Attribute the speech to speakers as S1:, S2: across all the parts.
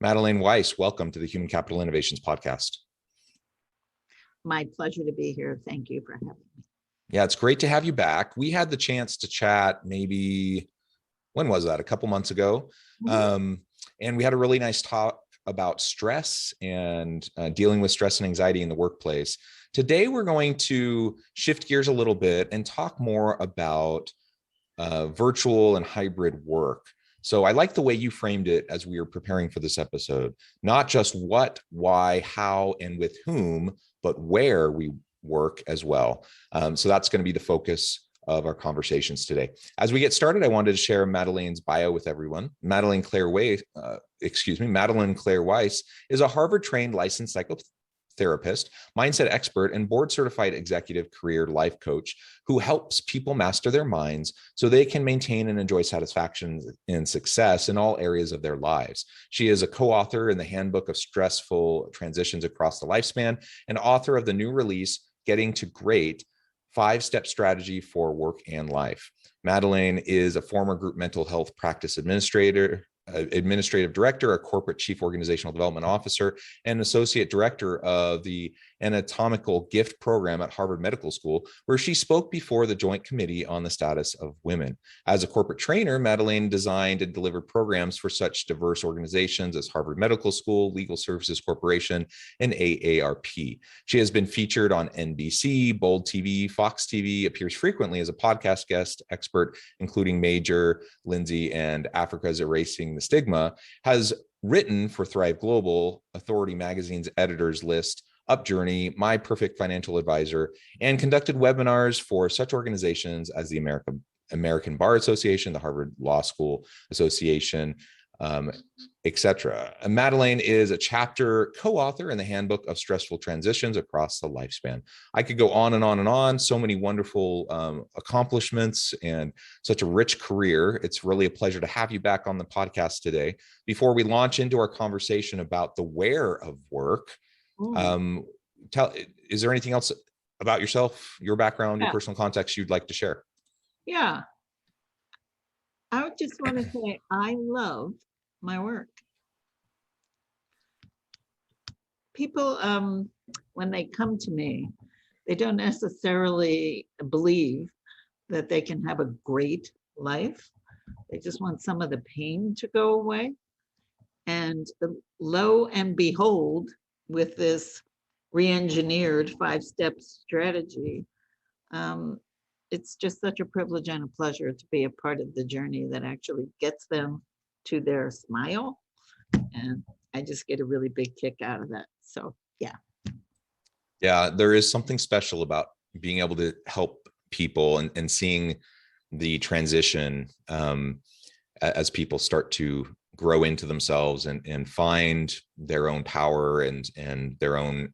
S1: Madelaine Weiss, welcome to the Human Capital Innovations Podcast.
S2: My pleasure to be here. Thank you for having me.
S1: Yeah, it's great to have you back. We had the chance to chat maybe, when was that? A couple months ago. And we had a really nice talk about stress and dealing with stress and anxiety in the workplace. Today, we're going to shift gears a little bit and talk more about virtual and hybrid work. So I like the way you framed it as we were preparing for this episode, not just what, why, how, and with whom, but where we work as well. So that's going to be the focus of our conversations today. As we get started, I wanted to share Madelaine's bio with everyone. Madelaine Claire Weiss is a Harvard-trained licensed psychotherapist, mindset expert, and board-certified executive career life coach who helps people master their minds so they can maintain and enjoy satisfaction and success in all areas of their lives. She is a co-author in the Handbook of Stressful Transitions Across the Lifespan and author of the new release, Getting to Great, 5-Step Strategy for Work and Life. Madelaine is a former group mental health practice administrative director, a corporate chief organizational development officer, and associate director of the anatomical gift program at Harvard Medical School, where she spoke before the Joint Committee on the Status of Women. As a corporate trainer, Madelaine designed and delivered programs for such diverse organizations as Harvard Medical School, Legal Services Corporation, and AARP. She has been featured on NBC, Bold TV, Fox TV, appears frequently as a podcast guest expert, including Major, Lindsay, and Africa's Erasing the Stigma, has written for Thrive Global, Authority Magazine's Editors List, UpJourney, My Perfect Financial Advisor, and conducted webinars for such organizations as the American Bar Association, the Harvard Law School Association, etc. Madelaine is a chapter co-author in the Handbook of Stressful Transitions Across the Lifespan. I could go on and on and on. So many wonderful accomplishments and such a rich career. It's really a pleasure to have you back on the podcast today. Before we launch into our conversation about the where of work, is there anything else about yourself, your background, your personal context you'd like to share?
S2: Yeah. I would just want to say I love my work. People, when they come to me, they don't necessarily believe that they can have a great life. They just want some of the pain to go away. And lo and behold, with this re-engineered 5-step strategy, it's just such a privilege and a pleasure to be a part of the journey that actually gets them to their smile. And I just get a really big kick out of that. So, yeah.
S1: Yeah, there is something special about being able to help people and seeing the transition as people start to grow into themselves and find their own power and their own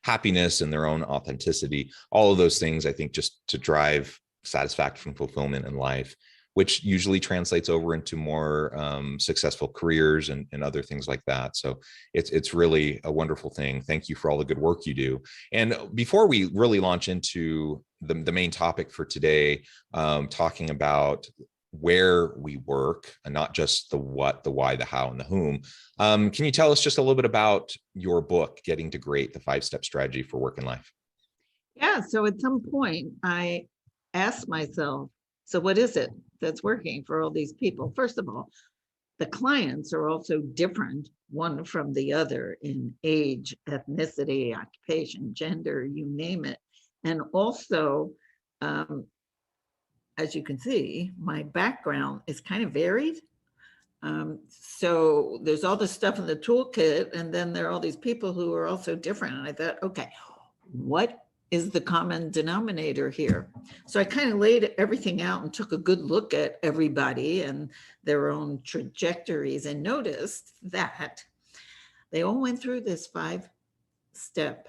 S1: happiness and their own authenticity. All of those things, I think, just to drive satisfaction, fulfillment in life, which usually translates over into more successful careers and other things like that. So it's really a wonderful thing. Thank you for all the good work you do. And before we really launch into the main topic for today, talking about where we work and not just the what, the why, the how, and the whom. Can you tell us just a little bit about your book, Getting to Great, the 5-Step Strategy for Work and Life?
S2: Yeah, so at some point I asked myself, so what is it that's working for all these people? First of all, the clients are also different one from the other in age, ethnicity, occupation, gender, you name it. And also, as you can see, my background is kind of varied. So there's all this stuff in the toolkit, and then there are all these people who are also different. And I thought, okay, what is the common denominator here? So I kind of laid everything out and took a good look at everybody and their own trajectories and noticed that they all went through this 5-step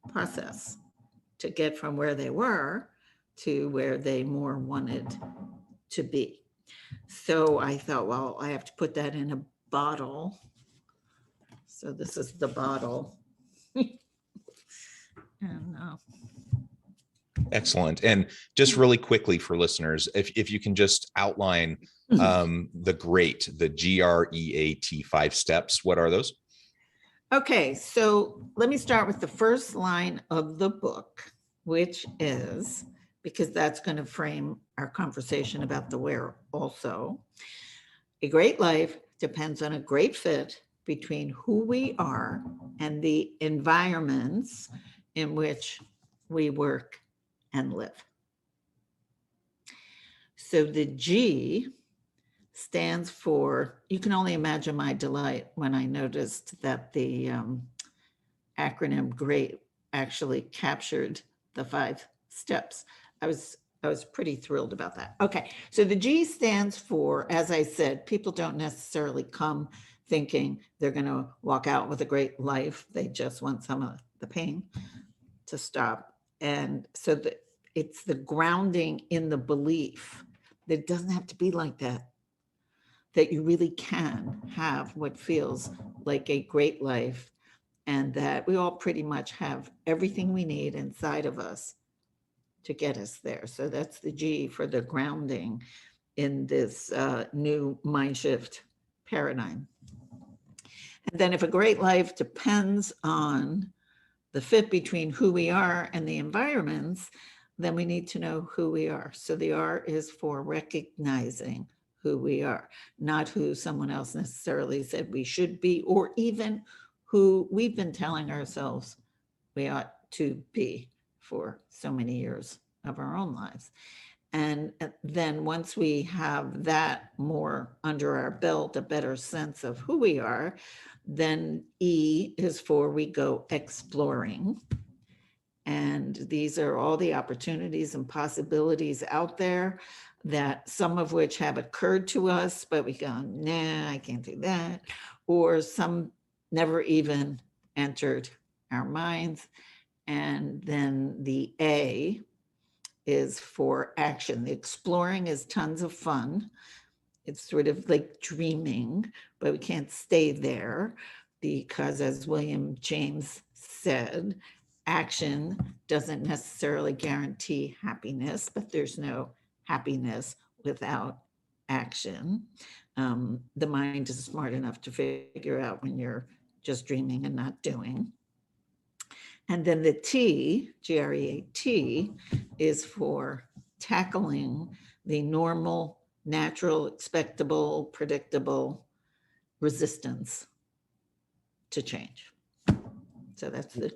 S2: process to get from where they were to where they more wanted to be. So I thought, well, I have to put that in a bottle. So this is the bottle. And
S1: Excellent. And just really quickly for listeners, if you can just outline The GREAT, the GREAT 5 steps. What are those?
S2: Okay, so let me start with the first line of the book, which is, because that's going to frame our conversation about the where also. A great life depends on a great fit between who we are and the environments in which we work and live. So the G stands for, you can only imagine my delight when I noticed that the acronym GREAT actually captured the 5 steps. I was pretty thrilled about that. Okay, so the G stands for, as I said, people don't necessarily come thinking they're going to walk out with a great life. They just want some of the pain to stop. And so it's the grounding in the belief that it doesn't have to be like that, that you really can have what feels like a great life, and that we all pretty much have everything we need inside of us to get us there. So that's the G for the grounding in this new mind shift paradigm. And then if a great life depends on the fit between who we are and the environments, then we need to know who we are. So the R is for recognizing who we are, not who someone else necessarily said we should be, or even who we've been telling ourselves we ought to be for so many years of our own lives. And then once we have that more under our belt, a better sense of who we are, then E is for we go exploring. And these are all the opportunities and possibilities out there, that some of which have occurred to us, but we go, nah, I can't do that. Or some never even entered our minds. And then the A is for action. The exploring is tons of fun. It's sort of like dreaming, but we can't stay there because, as William James said, action doesn't necessarily guarantee happiness, but there's no happiness without action. The mind is smart enough to figure out when you're just dreaming and not doing. And then the T, GREAT, is for tackling the normal, natural, expectable, predictable resistance to change. So that's the.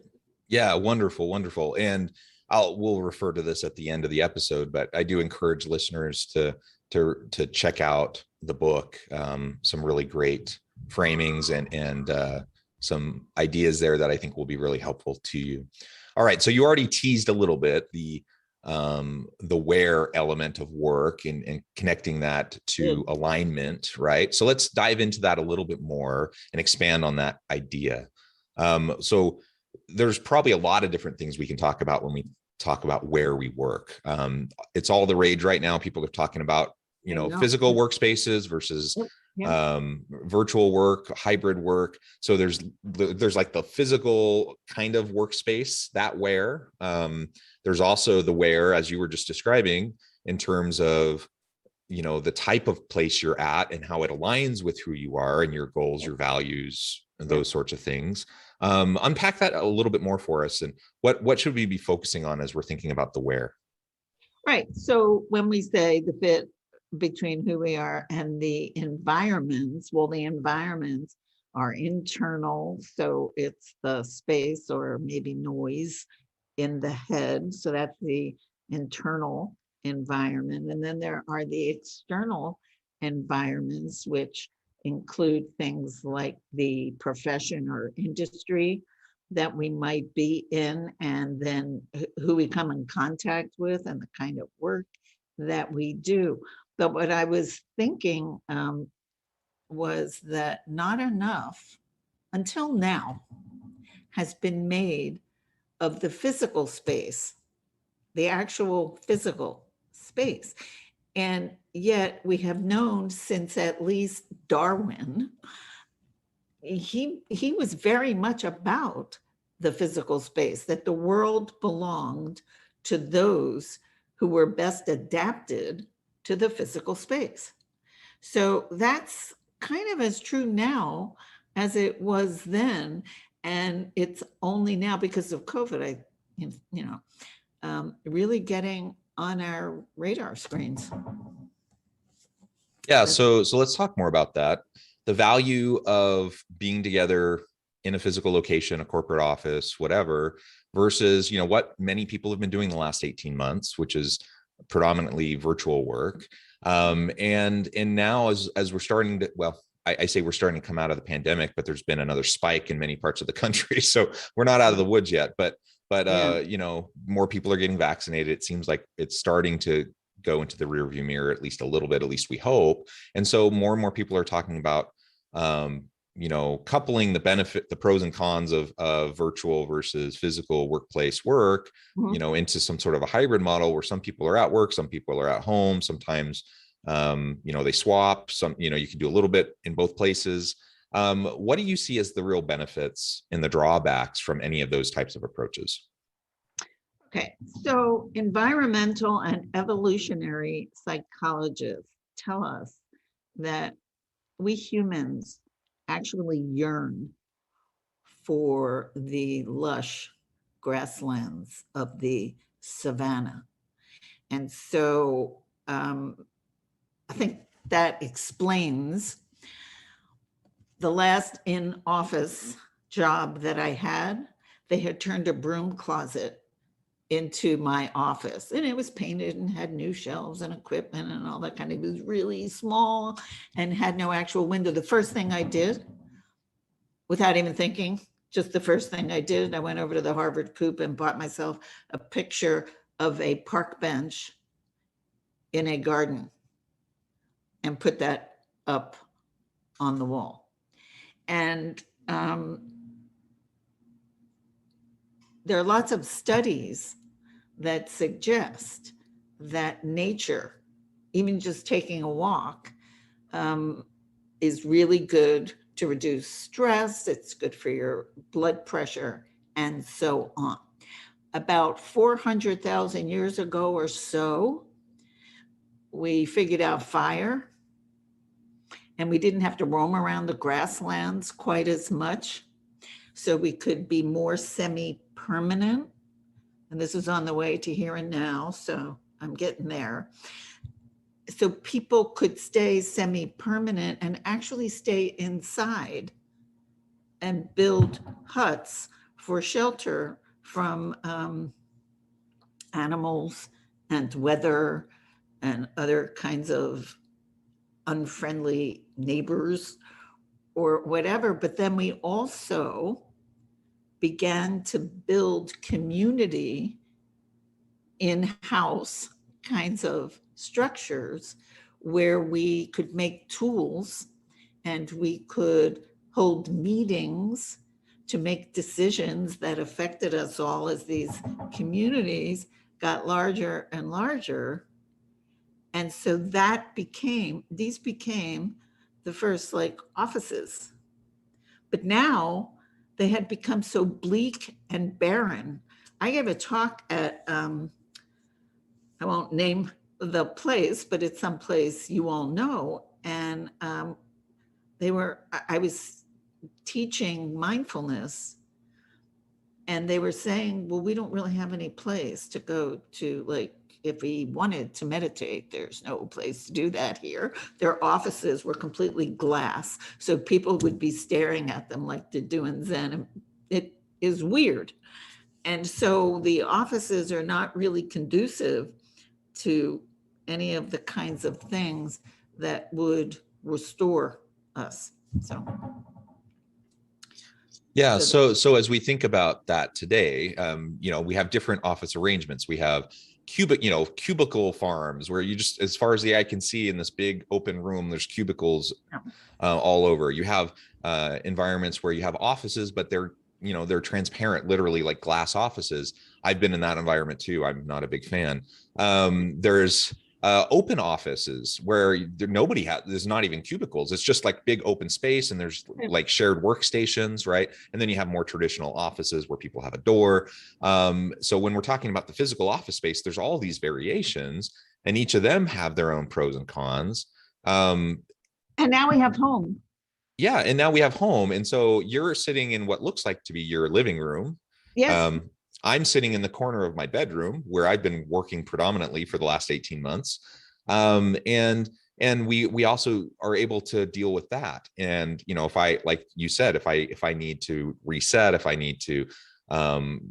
S1: Yeah, wonderful, wonderful. And we'll refer to this at the end of the episode, but I do encourage listeners to check out the book. Some really great framings and some ideas there that I think will be really helpful to you. All right, so you already teased a little bit the where element of work and connecting that to alignment, right? So let's dive into that a little bit more and expand on that idea. So there's probably a lot of different things we can talk about when we talk about where we work. It's all the rage right now. People are talking about, physical workspaces versus virtual work, hybrid work. So there's like the physical kind of workspace, that where. There's also the where, as you were just describing, in terms of, the type of place you're at and how it aligns with who you are and your goals, your values, and those sorts of things. Unpack that a little bit more for us. And what should we be focusing on as we're thinking about the where?
S2: Right. So when we say the fit between who we are and the environments, well, the environments are internal. So it's the space or maybe noise in the head. So that's the internal environment. And then there are the external environments, which include things like the profession or industry that we might be in, and then who we come in contact with and the kind of work that we do. But what I was thinking was that not enough until now has been made of the physical space, the actual physical space. And yet we have known since at least Darwin, he was very much about the physical space, that the world belonged to those who were best adapted to the physical space. So that's kind of as true now as it was then. And it's only now because of COVID, really getting on our radar screens.
S1: Yeah, so let's talk more about that. The value of being together in a physical location, a corporate office, whatever, versus, what many people have been doing the last 18 months, which is predominantly virtual work. And now as we're starting to, well, I say we're starting to come out of the pandemic, but there's been another spike in many parts of the country. So we're not out of the woods yet, but
S2: Yeah.
S1: more people are getting vaccinated. It seems like it's starting to go into the rearview mirror at least a little bit, at least we hope. And so more and more people are talking about coupling the pros and cons of virtual versus physical workplace work,
S2: Mhm.
S1: into some sort of a hybrid model where some people are at work, some people are at home. Sometimes they swap. You can do a little bit in both places. What do you see as the real benefits and the drawbacks from any of those types of approaches?
S2: Okay, so environmental and evolutionary psychologists tell us that we humans actually yearn for the lush grasslands of the savannah. And so I think that explains the last in office job that I had. They had turned a broom closet into my office, and it was painted and had new shelves and equipment and all that kind of. It was really small and had no actual window. The first thing I did, without even thinking, just the first thing I did, I went over to the Harvard Coop and bought myself a picture of a park bench in a garden and put that up on the wall. And there are lots of studies that suggest that nature, even just taking a walk, is really good to reduce stress. It's good for your blood pressure, and so on. About 400,000 years ago or so, we figured out fire, and we didn't have to roam around the grasslands quite as much. So we could be more semi-permanent. And this is on the way to here and now, so I'm getting there. So people could stay semi-permanent and actually stay inside and build huts for shelter from animals and weather and other kinds of unfriendly neighbors or whatever. But then we also began to build community in-house kinds of structures where we could make tools and we could hold meetings to make decisions that affected us all as these communities got larger and larger. And so these became the first offices. But now they had become so bleak and barren. I gave a talk at, I won't name the place, but it's some place you all know. And I was teaching mindfulness, and they were saying, well, we don't really have any place to go to, if we wanted to meditate, there's no place to do that here. Their offices were completely glass, so people would be staring at them like they're doing Zen. And it is weird. And so the offices are not really conducive to any of the kinds of things that would restore us. So
S1: Yeah. So as we think about that today, we have different office arrangements. We have cubicle farms where you just, as far as the eye can see in this big open room, there's cubicles all over. You have environments where you have offices, but they're transparent, literally like glass offices. I've been in that environment too. I'm not a big fan. There's open offices where there's not even cubicles. It's just like big open space, and there's like shared workstations, right? And then you have more traditional offices where people have a door. So when we're talking about the physical office space, there's all these variations, and each of them have their own pros and cons.
S2: And now we have home.
S1: Yeah, and now we have home, and so you're sitting in what looks like to be your living room.
S2: Yes.
S1: I'm sitting in the corner of my bedroom where I've been working predominantly for the last 18 months. And we also are able to deal with that. And if I, like you said, if I need to reset, if I need to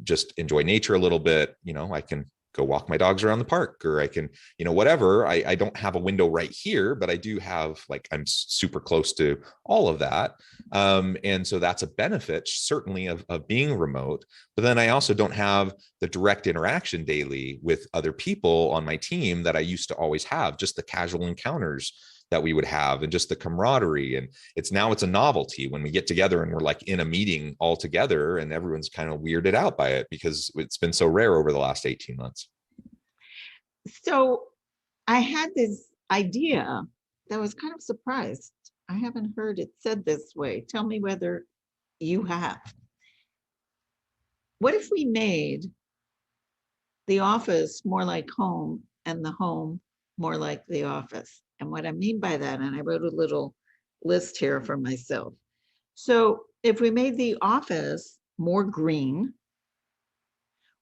S1: just enjoy nature a little bit, I can go walk my dogs around the park, or I can, whatever. I don't have a window right here, but I do have, like, I'm super close to all of that. And so that's a benefit, certainly, of being remote. But then I also don't have the direct interaction daily with other people on my team that I used to always have, just the casual encounters that we would have, and just the camaraderie. And it's a novelty when we get together and we're like in a meeting all together, and everyone's kind of weirded out by it because it's been so rare over the last 18 months.
S2: So I had this idea that was kind of surprised. I haven't heard it said this way. Tell me whether you have. What if we made the office more like home and the home more like the office? And what I mean by that, and I wrote a little list here for myself. So if we made the office more green,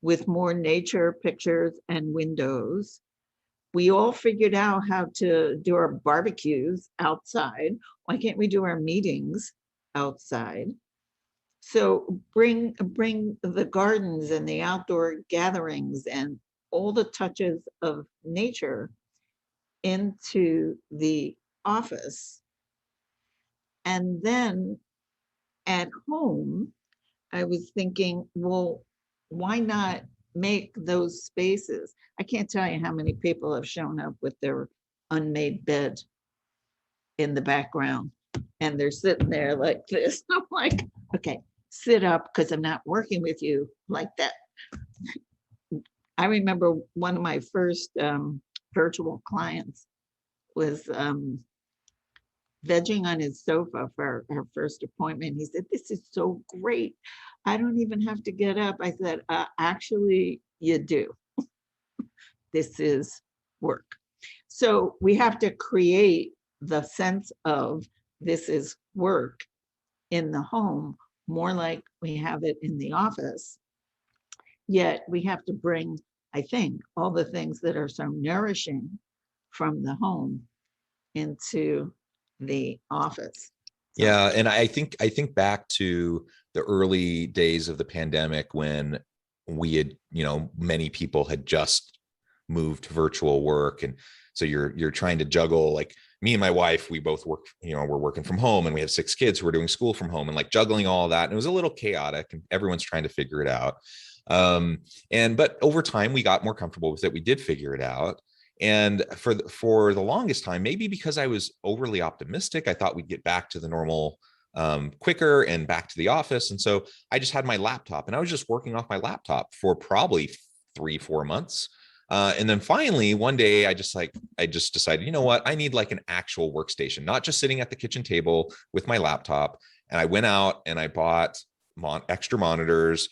S2: with more nature pictures and windows, we all figured out how to do our barbecues outside. Why can't we do our meetings outside? So bring the gardens and the outdoor gatherings and all the touches of nature into the office. And then at home, I was thinking, well, why not make those spaces? I can't tell you how many people have shown up with their unmade bed in the background, and they're sitting there like this. I'm like, okay, sit up, because I'm not working with you like that. I remember one of my first virtual clients was vegging on his sofa for our first appointment. He said, "This is so great. I don't even have to get up." I said, actually, you do. This is work. So we have to create the sense of this is work in the home, more like we have it in the office. Yet we have to bring, I think, all the things that are so nourishing from the home into the office. So,
S1: Yeah, and I think back to the early days of the pandemic when we had, many people had just moved to virtual work, and so you're trying to juggle, like me and my wife, we both work, we're working from home, and we have 6 kids who are doing school from home, and like juggling all of that, and it was a little chaotic, and everyone's trying to figure it out. But over time we got more comfortable with it. We did figure it out. And for the longest time, maybe because I was overly optimistic, I thought we'd get back to the normal quicker and back to the office. And so I just had my laptop, and I was just working off my laptop for probably 3-4 months. And then finally one day I just decided, you know what, I need like an actual workstation, not just sitting at the kitchen table with my laptop. And I went out and I bought extra monitors.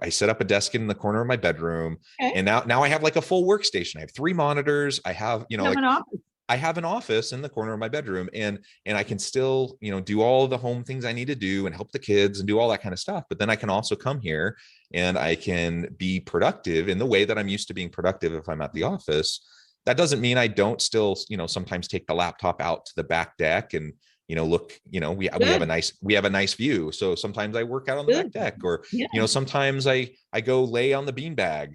S1: I set up a desk in the corner of my bedroom,
S2: okay.
S1: And now I have like a full workstation. I have 3 monitors. I have, like, I have an office in the corner of my bedroom, and I can still, do all the home things I need to do and help the kids and do all that kind of stuff. But then I can also come here and I can be productive in the way that I'm used to being productive if I'm at the office. That doesn't mean I don't still, sometimes take the laptop out to the back deck and, look, we have a nice view. So sometimes I work out on the back deck, or, sometimes I go lay on the beanbag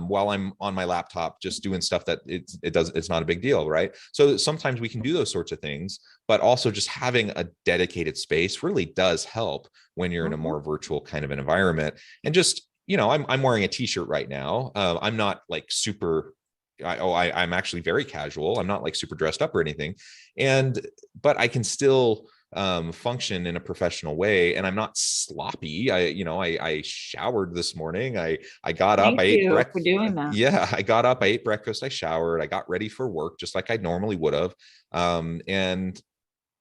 S1: while I'm on my laptop, just doing stuff that it's not a big deal. Right. So sometimes we can do those sorts of things, but also just having a dedicated space really does help when you're in a more virtual kind of an environment. And just, I'm wearing a t-shirt right now. I'm not like super, I'm actually very casual. I'm not like super dressed up or anything. But I can still function in a professional way, and I'm not sloppy. I showered this morning. I got up, I ate breakfast. For doing that. Yeah, I got up, I ate breakfast, I showered, I got ready for work just like I normally would have. And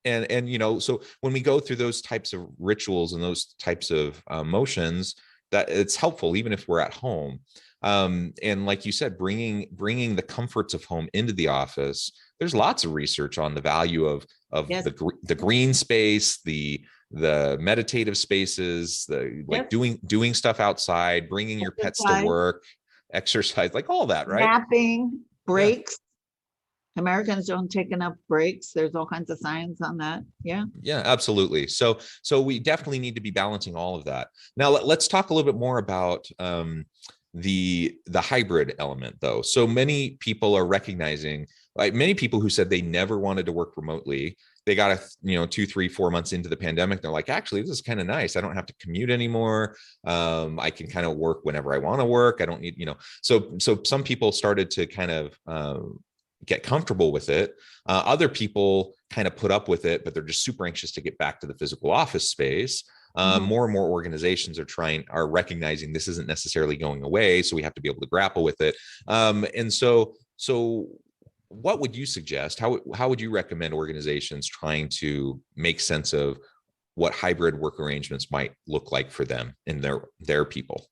S1: so when we go through those types of rituals and those types of motions, that it's helpful even if we're at home. And like you said, bringing the comforts of home into the office. There's lots of research on the value of
S2: Yes,
S1: the green space, the meditative spaces, the like
S2: yes.
S1: doing stuff outside, bringing your pets to
S2: Exercise,
S1: work, exercise, like all that, right?
S2: napping,
S1: Yeah.
S2: breaks. Americans don't take enough breaks. There's all kinds of science on that. Yeah.
S1: Yeah, absolutely. So we definitely need to be balancing all of that. Now let's talk a little bit more about the hybrid element, though. So many people are recognizing, like many people who said they never wanted to work remotely, they got 2, 3, 4 months into the pandemic. They're like, actually, this is kind of nice. I don't have to commute anymore. I can kind of work whenever I want to work. I don't need, so some people started to kind of get comfortable with it. Other people kind of put up with it, but they're just super anxious to get back to the physical office space.
S2: Mhm.
S1: More and more organizations are recognizing this isn't necessarily going away, so we have to be able to grapple with it. And so what would you suggest? How would you recommend organizations trying to make sense of what hybrid work arrangements might look like for them and their people?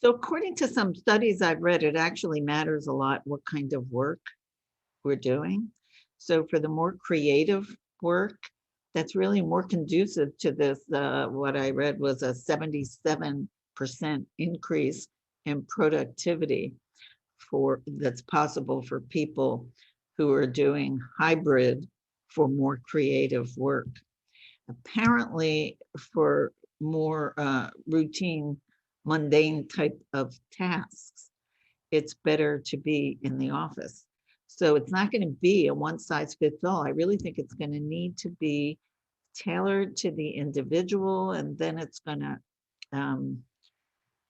S2: So according to some studies I've read, it actually matters a lot what kind of work we're doing. So for the more creative work, that's really more conducive to this. What I read was a 77% increase in productivity that's possible for people who are doing hybrid for more creative work. Apparently, for more routine, mundane type of tasks, it's better to be in the office. So it's not going to be a one size fits all. I really think it's going to need to be tailored to the individual, and then it's going to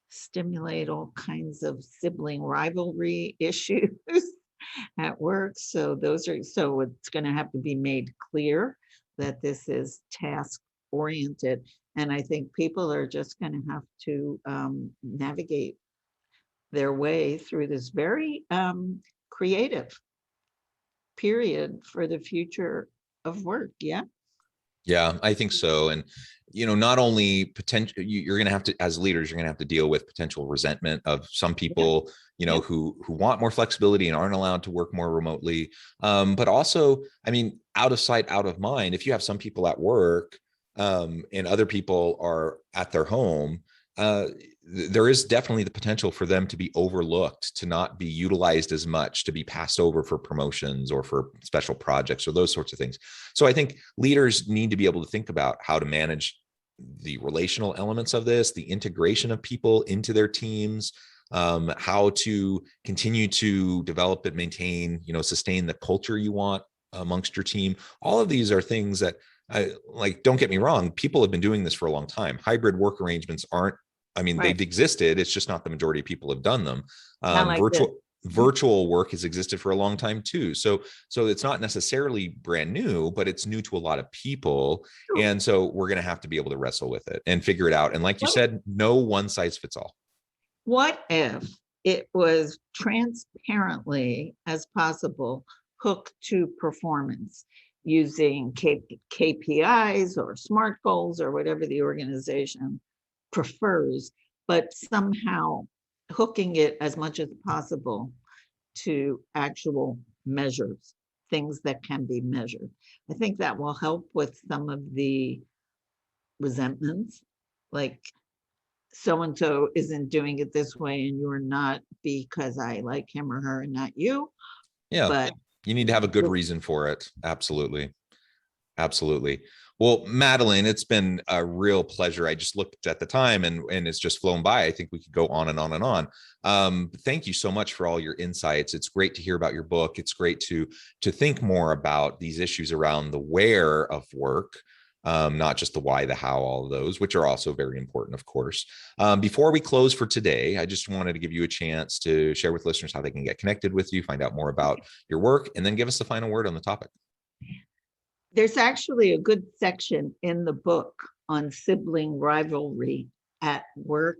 S2: stimulate all kinds of sibling rivalry issues at work. So it's going to have to be made clear that this is task oriented. And I think people are just going to have to navigate their way through this very creative period for the future of work. Yeah.
S1: Yeah, I think so. And not only potential, you're going to have to, as leaders, you're going to have to deal with potential resentment of some
S2: Yeah.
S1: people,
S2: Yeah.
S1: who want more flexibility and aren't allowed to work more remotely. But also, I mean, out of sight, out of mind. If you have some people at work, and other people are at their home, uh, there is definitely the potential for them to be overlooked, to not be utilized as much, to be passed over for promotions or for special projects or those sorts of things. So I think leaders need to be able to think about how to manage the relational elements of this, the integration of people into their teams, how to continue to develop and maintain, sustain the culture you want amongst your team. All of these are things that, don't get me wrong, people have been doing this for a long time. Hybrid work arrangements aren't, I mean,
S2: Right.
S1: they've existed. It's just not the majority of people have done them.
S2: Not like this.
S1: Virtual work has existed for a long time too. So it's not necessarily brand new, but it's new to a lot of people. And so we're going to have to be able to wrestle with it and figure it out. And like you said, no one size fits all.
S2: What if it was transparently as possible hooked to performance using KPIs or SMART goals or whatever the organization prefers, but somehow hooking it as much as possible to actual measures, things that can be measured. I think that will help with some of the resentments, like so and so isn't doing it this way and you're not because I like him or her and not you.
S1: Yeah.
S2: But
S1: You need to have a good reason for it. Absolutely. Absolutely. Well, Madelaine, it's been a real pleasure. I just looked at the time and it's just flown by. I think we could go on and on and on. Thank you so much for all your insights. It's great to hear about your book. It's great to think more about these issues around the where of work, not just the why, the how, all of those, which are also very important, of course. Before we close for today, I just wanted to give you a chance to share with listeners how they can get connected with you, find out more about your work, and then give us the final word on the topic.
S2: there's actually a good section in the book on sibling rivalry at work.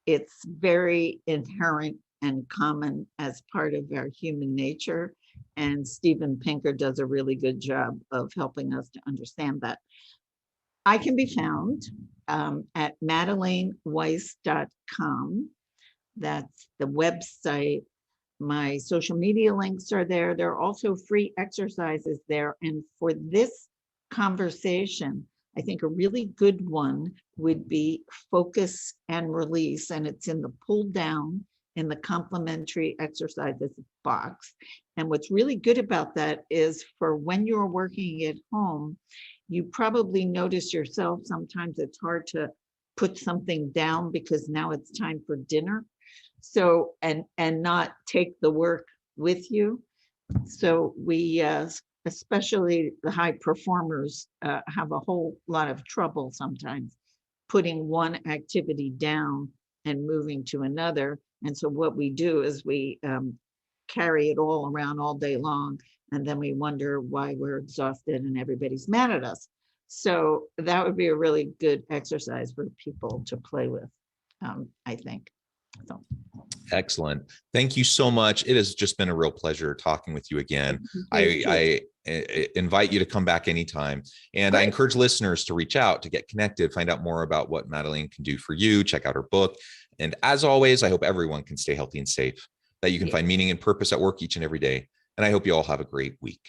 S2: It's very inherent and common as part of our human nature. And Steven Pinker does a really good job of helping us to understand that. I can be found at madelaneweiss.com. That's the website. My social media links are there. There are also free exercises there. And for this conversation, I think a really good one would be focus and release. And it's in the pull down in the complementary exercises box. And what's really good about that is for when you're working at home, you probably notice yourself, sometimes it's hard to put something down because now it's time for dinner. So, and not take the work with you. So we, especially the high performers, have a whole lot of trouble sometimes putting one activity down and moving to another. And so what we do is we carry it all around all day long, and then we wonder why we're exhausted and everybody's mad at us. So that would be a really good exercise for people to play with, I think. So.
S1: Excellent. Thank you so much. It has just been a real pleasure talking with you again. I invite you to come back anytime. And great. I encourage listeners to reach out, to get connected, find out more about what Madelaine can do for you, check out her book. And as always, I hope everyone can stay healthy and safe, that you can find meaning and purpose at work each and every day. And I hope you all have a great week.